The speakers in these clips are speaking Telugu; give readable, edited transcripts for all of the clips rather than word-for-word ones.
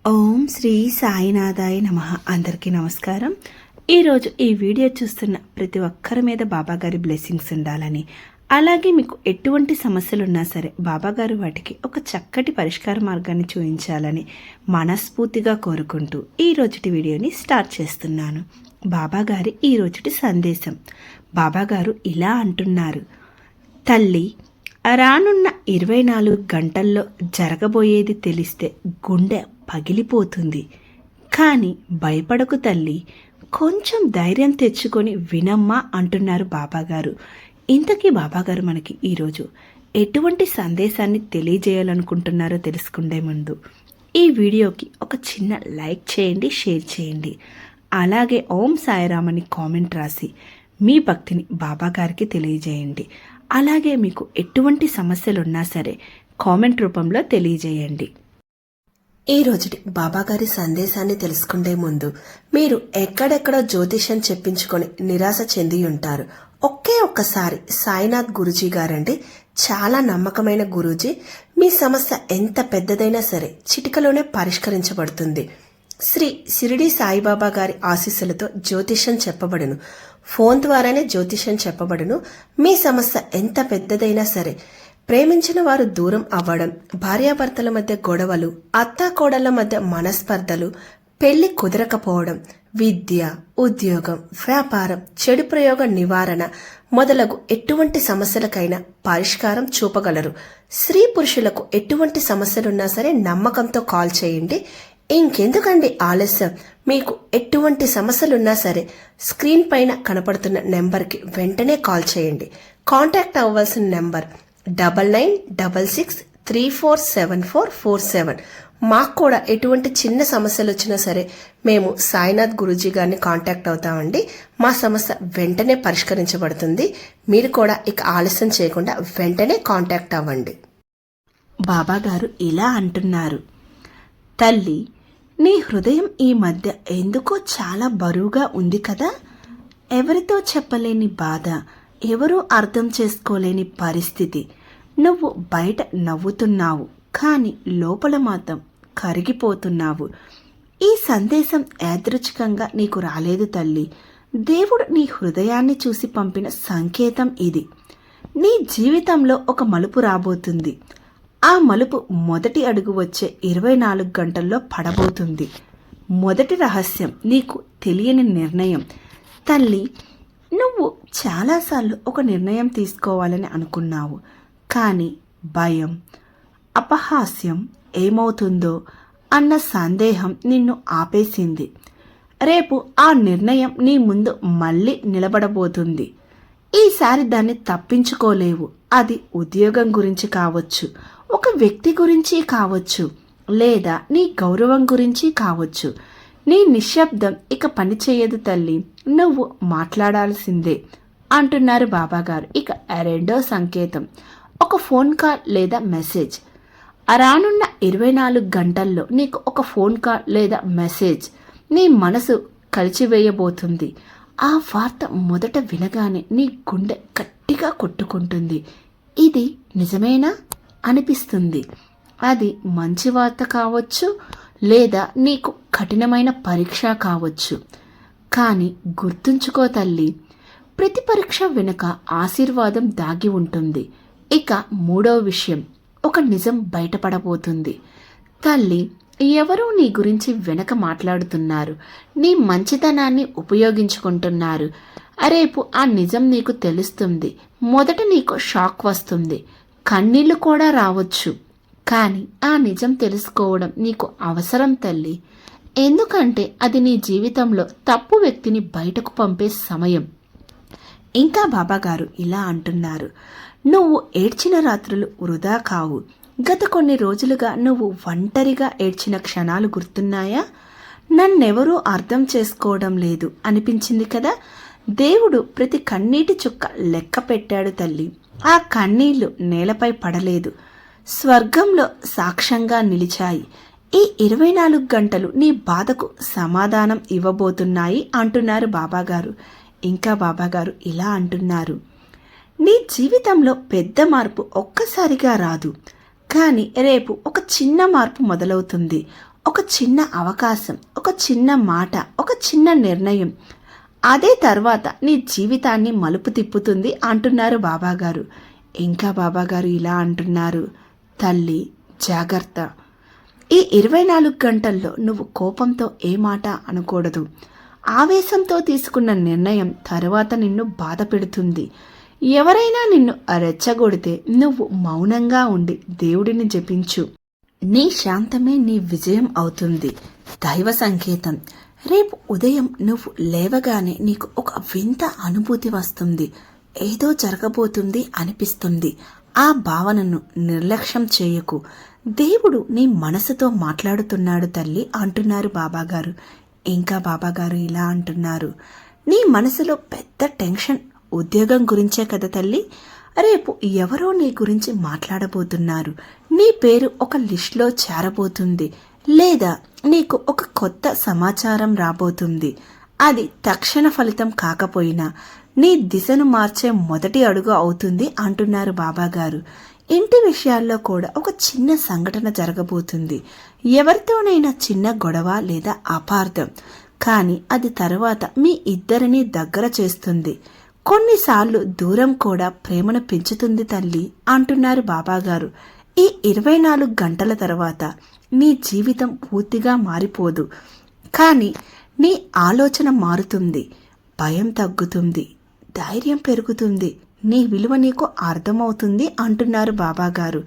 ఓం శ్రీ సాయినాథాయ నమః. అందరికీ నమస్కారం. ఈరోజు ఈ వీడియో చూస్తున్న ప్రతి ఒక్కరి మీద బాబాగారి బ్లెస్సింగ్స్ ఉండాలని, అలాగే మీకు ఎటువంటి సమస్యలు ఉన్నా సరే బాబాగారు వాటికి ఒక చక్కటి పరిష్కార మార్గాన్ని చూపించాలని మనస్ఫూర్తిగా కోరుకుంటూ ఈ రోజుటి వీడియోని స్టార్ట్ చేస్తున్నాను. బాబాగారి ఈ రోజుటి సందేశం. బాబాగారు ఇలా అంటున్నారు: తల్లి, రానున్న 24 గంటల్లో జరగబోయేది తెలిస్తే గుండె పగిలిపోతుంది. కానీ భయపడకు తల్లి, కొంచెం ధైర్యం తెచ్చుకొని వినమ్మా అంటున్నారు బాబాగారు. ఇంతకీ బాబాగారు మనకి ఈరోజు ఎటువంటి సందేశాన్ని తెలియజేయాలనుకుంటున్నారో తెలుసుకుండే ముందు ఈ వీడియోకి ఒక చిన్న లైక్ చేయండి, షేర్ చేయండి. అలాగే ఓం సాయిరామ్ అని కామెంట్ రాసి మీ భక్తిని బాబాగారికి తెలియజేయండి. అలాగే మీకు ఎటువంటి సమస్యలు ఉన్నా సరే కామెంట్ రూపంలో తెలియజేయండి. ఈ రోజుటి బాబాగారి సందేశాన్ని తెలుసుకుంటే ముందు మీరు ఎక్కడెక్కడో జ్యోతిష్యం చెప్పించుకొని నిరాశ చెంది ఉంటారు. ఒక్కసారి సాయినాథ్ గురూజీ గారండి, చాలా నమ్మకమైన గురూజీ. మీ సమస్య ఎంత పెద్దదైనా సరే చిటికలోనే పరిష్కరించబడుతుంది. శ్రీ షిరిడి సాయిబాబా గారి ఆశీస్సులతో జ్యోతిష్యం చెప్పబడును. ఫోన్ ద్వారానే జ్యోతిష్యం చెప్పబడును. మీ సమస్య ఎంత పెద్దదైనా సరే, ప్రేమించిన వారు దూరం అవ్వడం, భార్యాభర్తల మధ్య గొడవలు, అత్తాకోడళ్ల మధ్య మనస్పర్ధలు, పెళ్లి కుదరకపోవడం, విద్య, ఉద్యోగం, వ్యాపారం, చెడు ప్రయోగ నివారణ మొదలగు ఎటువంటి సమస్యలకైనా పరిష్కారం చూపగలరు. స్త్రీ పురుషులకు ఎటువంటి సమస్యలున్నా సరే నమ్మకంతో కాల్ చేయండి. ఇంకెందుకండి ఆలస్యం? మీకు ఎటువంటి సమస్యలున్నా సరే స్క్రీన్ పైన కనపడుతున్న నెంబర్కి వెంటనే కాల్ చేయండి. కాంటాక్ట్ అవ్వాల్సిన నెంబర్ 9966347447. మాకు కూడా ఎటువంటి చిన్న సమస్యలు వచ్చినా సరే మేము సాయినాథ్ గురూజీ గారిని కాంటాక్ట్ అవుతామండి. మా సమస్య వెంటనే పరిష్కరించబడుతుంది. మీరు కూడా ఇక ఆలస్యం చేయకుండా వెంటనే కాంటాక్ట్ అవ్వండి. బాబాగారు ఇలా అంటున్నారు: తల్లి, నీ హృదయం ఈ మధ్య ఎందుకో చాలా బరువుగా ఉంది కదా. ఎవరితో చెప్పలేని బాధ, ఎవరూ అర్థం చేసుకోలేని పరిస్థితి. నువ్వు బయట నవ్వుతున్నావు, కానీ లోపల మాత్రం కరిగిపోతున్నావు. ఈ సందేశం యాదృచ్ఛికంగా నీకు రాలేదు తల్లి. దేవుడు నీ హృదయాన్ని చూసి పంపిన సంకేతం ఇది. నీ జీవితంలో ఒక మలుపు రాబోతుంది. ఆ మలుపు మొదటి అడుగు వచ్చే 24 గంటల్లో పడబోతుంది. మొదటి రహస్యం నీకు తెలియని నిర్ణయం. తల్లి, నువ్వు చాలాసార్లు ఒక నిర్ణయం తీసుకోవాలని అనుకున్నావు, కానీ భయం, అపహాస్యం, ఏమవుతుందో అన్న సందేహం నిన్ను ఆపేసింది. రేపు ఆ నిర్ణయం నీ ముందు మళ్ళీ నిలబడబోతుంది. ఈసారి దాన్ని తప్పించుకోలేవు. అది ఉద్యోగం గురించి కావచ్చు, ఒక వ్యక్తి గురించి కావచ్చు, లేదా నీ గౌరవం గురించి కావచ్చు. నీ నిశ్శబ్దం ఇక పనిచేయదు తల్లి, నువ్వు మాట్లాడాల్సిందే అంటున్నారు బాబాగారు. ఇక రెండో సంకేతం ఒక ఫోన్ కాల్ లేదా మెసేజ్. రానున్న 24 గంటల్లో నీకు ఒక ఫోన్ కాల్ లేదా మెసేజ్ నీ మనసు కలిచివేయబోతుంది. ఆ వార్త మొదట వినగానే నీ గుండె గట్టిగా కొట్టుకుంటుంది. ఇది నిజమేనా అనిపిస్తుంది. అది మంచి వార్త కావచ్చు, లేదా నీకు కఠినమైన పరీక్ష కావచ్చు. కానీ గుర్తుంచుకో తల్లి, ప్రతి పరీక్ష వెనుక ఆశీర్వాదం దాగి ఉంటుంది. ఇక మూడో విషయం, ఒక నిజం బయటపడబోతుంది. తల్లి, ఎవరూ నీ గురించి వెనక మాట్లాడుతున్నారు, నీ మంచితనాన్ని ఉపయోగించుకుంటున్నారు. రేపు ఆ నిజం నీకు తెలుస్తుంది. మొదట నీకు షాక్ వస్తుంది, కన్నీళ్లు కూడా రావచ్చు. కానీ ఆ నిజం తెలుసుకోవడం నీకు అవసరం తల్లి. ఎందుకంటే అది నీ జీవితంలో తప్పు వ్యక్తిని బయటకు పంపే సమయం. ఇంకా బాబాగారు ఇలా అంటున్నారు: నువ్వు ఏడ్చిన రాత్రులు వృధా కావు. గత కొన్ని రోజులుగా నువ్వు ఒంటరిగా ఏడ్చిన క్షణాలు గుర్తున్నాయా? నన్నెవరూ అర్థం చేసుకోవడం లేదు అనిపించింది కదా. దేవుడు ప్రతి కన్నీటి చుక్క లెక్క పెట్టాడు తల్లి. ఆ కన్నీళ్లు నేలపై పడలేదు, స్వర్గంలో సాక్ష్యంగా నిలిచాయి. ఈ 24 గంటలు నీ బాధకు సమాధానం ఇవ్వబోతున్నాయి అంటున్నారు బాబాగారు. ఇంకా బాబాగారు ఇలా అంటున్నారు: నీ జీవితంలో పెద్ద మార్పు ఒక్కసారిగా రాదు, కానీ రేపు ఒక చిన్న మార్పు మొదలవుతుంది. ఒక చిన్న అవకాశం, ఒక చిన్న మాట, ఒక చిన్న నిర్ణయం అదే తర్వాత నీ జీవితాన్ని మలుపు తిప్పుతుంది అంటున్నారు బాబాగారు. ఇంకా బాబాగారు ఇలా అంటున్నారు, తల్లి జాగ్రత్త. ఈ 24 గంటల్లో నువ్వు కోపంతో ఏ మాట అనకూడదు. ఆవేశంతో తీసుకున్న నిర్ణయం తర్వాత నిన్ను బాధ పెడుతుంది. ఎవరైనా నిన్ను రెచ్చగొడితే నువ్వు మౌనంగా ఉండి దేవుడిని జపించు. నీ శాంతమే నీ విజయం అవుతుంది. దైవ సంకేతం. రేపు ఉదయం నువ్వు లేవగానే నీకు ఒక వింత అనుభూతి వస్తుంది. ఏదో జరగబోతుంది అనిపిస్తుంది. ఆ భావనను నిర్లక్ష్యం చేయకు. దేవుడు నీ మనసుతో మాట్లాడుతున్నాడు తల్లి అంటున్నారు బాబాగారు. ఇంకా బాబాగారు ఇలా అంటున్నారు, నీ మనసులో పెద్ద టెన్షన్ ఉద్యోగం గురించే కదా తల్లి. రేపు ఎవరో నీ గురించి మాట్లాడబోతున్నారు. నీ పేరు ఒక లిస్టులో చేరబోతుంది, లేదా నీకు ఒక కొత్త సమాచారం రాబోతుంది. అది తక్షణ ఫలితం కాకపోయినా నీ దిశను మార్చే మొదటి అడుగు అవుతుంది అంటున్నారు బాబాగారు. ఇంటి విషయాల్లో కూడా ఒక చిన్న సంఘటన జరగబోతుంది. ఎవరితోనైనా చిన్న గొడవ లేదా అపార్థం, కానీ అది తర్వాత మీ ఇద్దరిని దగ్గర చేస్తుంది. కొన్నిసార్లు దూరం కూడా ప్రేమను పెంచుతుంది తల్లి అంటున్నారు బాబాగారు. ఈ 24 గంటల తర్వాత నీ జీవితం పూర్తిగా మారిపోదు, కానీ నీ ఆలోచన మారుతుంది. భయం తగ్గుతుంది, ధైర్యం పెరుగుతుంది, నీ విలువ నీకు అర్థమవుతుంది అంటున్నారు బాబాగారు.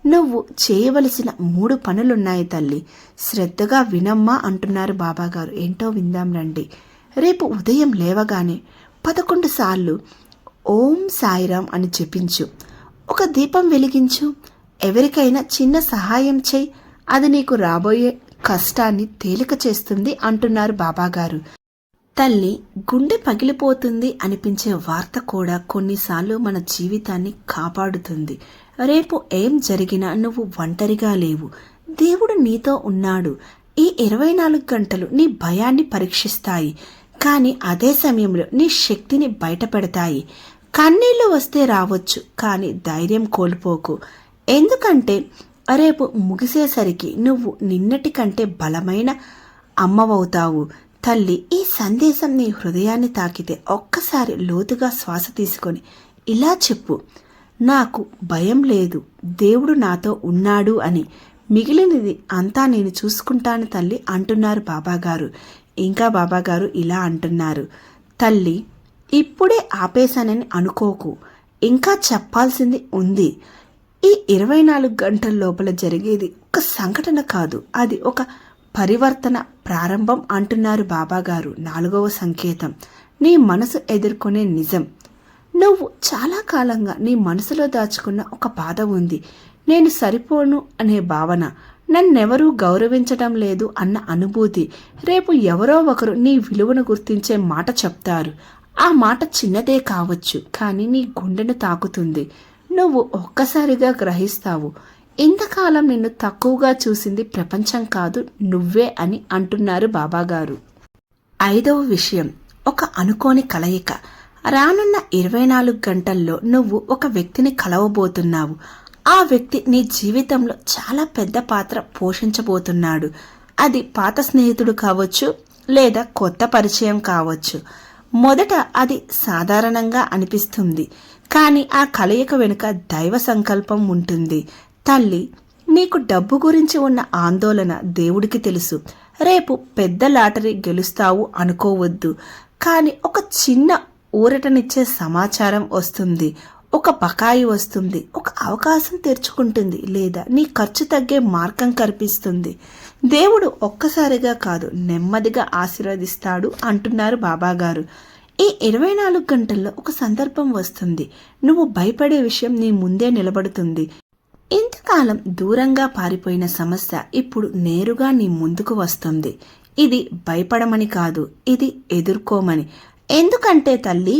నువ్వు చేయవలసిన 3 పనులున్నాయి తల్లి, శ్రద్ధగా వినమ్మా అంటున్నారు బాబాగారు. ఏంటో విందాం రండి. రేపు ఉదయం లేవగానే 11 సార్లు ఓం సాయిరాం అని జపించు. ఒక దీపం వెలిగించు. ఎవరికైనా చిన్న సహాయం చేయి. అది నీకు రాబోయే కష్టాన్ని తేలిక చేస్తుంది అంటున్నారు బాబాగారు. తల్లి, గుండె పగిలిపోతుంది అనిపించే వార్త కూడా కొన్నిసార్లు మన జీవితాన్ని కాపాడుతుంది. రేపు ఏం జరిగినా నువ్వు ఒంటరిగా లేవు. దేవుడు నీతో ఉన్నాడు. ఈ 24 గంటలు నీ భయాన్ని పరీక్షిస్తాయి, కానీ అదే సమయంలో నీ శక్తిని బయటపెడతాయి. కన్నీళ్లు వస్తే రావచ్చు, కానీ ధైర్యం కోల్పోకు. ఎందుకంటే రేపు ముగిసేసరికి నువ్వు నిన్నటి కంటే బలమైన అమ్మవవుతావు. తల్లి, ఈ సందేశం నీ హృదయాన్ని తాకితే ఒక్కసారి లోతుగా శ్వాస తీసుకొని ఇలా చెప్పు, నాకు భయం లేదు, దేవుడు నాతో ఉన్నాడు అని. మిగిలినది అంతా నేను చూసుకుంటాను తల్లి అంటున్నారు బాబాగారు. ఇంకా బాబాగారు ఇలా అంటున్నారు, తల్లి ఇప్పుడే ఆపేశానని అనుకోకు, ఇంకా చెప్పాల్సింది ఉంది. ఈ 24 గంటల లోపల జరిగేది ఒక సంఘటన కాదు, అది ఒక పరివర్తన ప్రారంభం అంటున్నారు బాబాగారు. 4వ సంకేతం, నీ మనసు ఎదుర్కొనే నిజం. నువ్వు చాలా కాలంగా నీ మనసులో దాచుకున్న ఒక బాధ ఉంది. నేను సరిపోను అనే భావన, నన్నెవరూ గౌరవించడం లేదు అన్న అనుభూతి. రేపు ఎవరో ఒకరు నీ విలువను గుర్తించే మాట చెప్తారు. ఆ మాట చిన్నదే కావచ్చు, కానీ నీ గుండెను తాకుతుంది. నువ్వు ఒక్కసారిగా గ్రహిస్తావు, ఇంతకాలం నిన్ను తక్కువగా చూసింది ప్రపంచం కాదు, నువ్వే అని అంటున్నారు బాబాగారు. 5వ విషయం, ఒక అనుకోని కలయిక. రానున్న 24 గంటల్లో నువ్వు ఒక వ్యక్తిని కలవబోతున్నావు. ఆ వ్యక్తి నీ జీవితంలో చాలా పెద్ద పాత్ర పోషించబోతున్నాడు. అది పాత స్నేహితుడు కావచ్చు, లేదా కొత్త పరిచయం కావచ్చు. మొదట అది సాధారణంగా అనిపిస్తుంది, కానీ ఆ కలయిక వెనుక దైవ సంకల్పం ఉంటుంది. తల్లి, నీకు డబ్బు గురించి ఉన్న ఆందోళన దేవుడికి తెలుసు. రేపు పెద్ద లాటరీ గెలుస్తావు అనుకోవద్దు, కానీ ఒక చిన్న ఊరటనిచ్చే సమాచారం వస్తుంది. ఒక బకాయి వస్తుంది, ఒక అవకాశం తెరుచుకుంటుంది, లేదా నీ ఖర్చు తగ్గే మార్గం కనిపిస్తుంది. దేవుడు ఒక్కసారిగా కాదు, నెమ్మదిగా ఆశీర్వదిస్తాడు అంటున్నారు బాబాగారు. ఈ 24 గంటల్లో ఒక సందర్భం వస్తుంది. నువ్వు భయపడే విషయం నీ ముందే నిలబడుతుంది. ఇంతకాలం దూరంగా పారిపోయిన సమస్య ఇప్పుడు నేరుగా నీ ముందుకు వస్తుంది. ఇది భయపడమని కాదు, ఇది ఎదుర్కోమని. ఎందుకంటే తల్లి,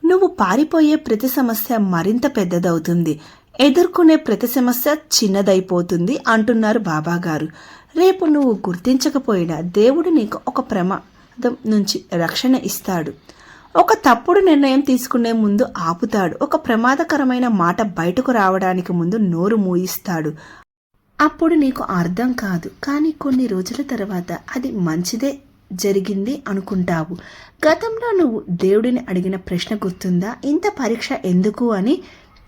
నువ్వు పారిపోయే ప్రతి సమస్య మరింత పెద్దదవుతుంది, ఎదుర్కొనే ప్రతి సమస్య చిన్నదైపోతుంది అంటున్నారు బాబాగారు. రేపు నువ్వు గుర్తించకపోయినా దేవుడు నీకు ఒక ప్రమాదం నుంచి రక్షణ ఇస్తాడు. ఒక తప్పుడు నిర్ణయం తీసుకునే ముందు ఆపుతాడు. ఒక ప్రమాదకరమైన మాట బయటకు రావడానికి ముందు నోరు మూయిస్తాడు. అప్పుడు నీకు అర్థం కాదు, కానీ కొన్ని రోజుల తర్వాత అది మంచిదే జరిగింది అనుకుంటావు. గతంలో నువ్వు దేవుడిని అడిగిన ప్రశ్న గుర్తుందా, ఇంత పరీక్ష ఎందుకు అని?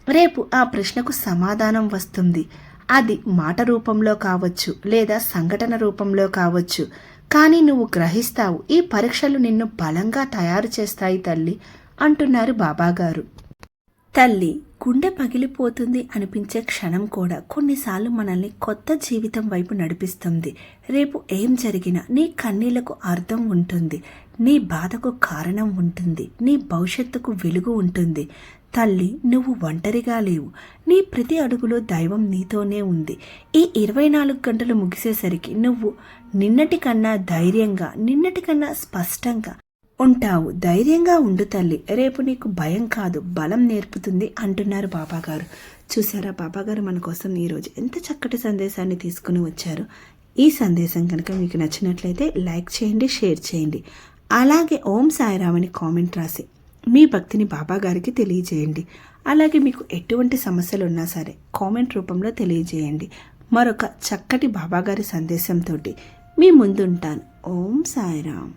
రేపు ఆ ప్రశ్నకు సమాధానం వస్తుంది. అది మాట రూపంలో కావచ్చు, లేదా సంఘటన రూపంలో కావచ్చు. కానీ నువ్వు గ్రహిస్తావు, ఈ పరీక్షలు నిన్ను బలంగా తయారు చేస్తాయి తల్లి అంటున్నారు బాబాగారు. తల్లి, గుండె పగిలిపోతుంది అనిపించే క్షణం కూడా కొన్నిసార్లు మనల్ని కొత్త జీవితం వైపు నడిపిస్తుంది. రేపు ఏం జరిగినా నీ కన్నీళ్లకు అర్థం ఉంటుంది, నీ బాధకు కారణం ఉంటుంది, నీ భవిష్యత్తుకు వెలుగు ఉంటుంది. తల్లి, నువ్వు ఒంటరిగా లేవు. నీ ప్రతి అడుగులో దైవం నీతోనే ఉంది. ఈ 24 గంటలు ముగిసేసరికి నువ్వు నిన్నటికన్నా ధైర్యంగా, నిన్నటికన్నా స్పష్టంగా ఉంటావు. ధైర్యంగా ఉండు తల్లి, రేపు నీకు భయం కాదు బలం నేర్పుతుంది అంటున్నారు బాబాగారు. చూసారా, బాబాగారు మన కోసం ఈరోజు ఎంత చక్కటి సందేశాన్ని తీసుకుని వచ్చారు. ఈ సందేశం కనుక మీకు నచ్చినట్లయితే లైక్ చేయండి, షేర్ చేయండి. అలాగే ఓం సాయిరామ్ అని కామెంట్ రాసి మీ భక్తిని బాబాగారికి తెలియజేయండి. అలాగే మీకు ఎటువంటి సమస్యలు ఉన్నా సరే కామెంట్ రూపంలో తెలియజేయండి. మరొక చక్కటి బాబాగారి సందేశంతో మీ ముందుంటాను. ఓం సాయిరామ్.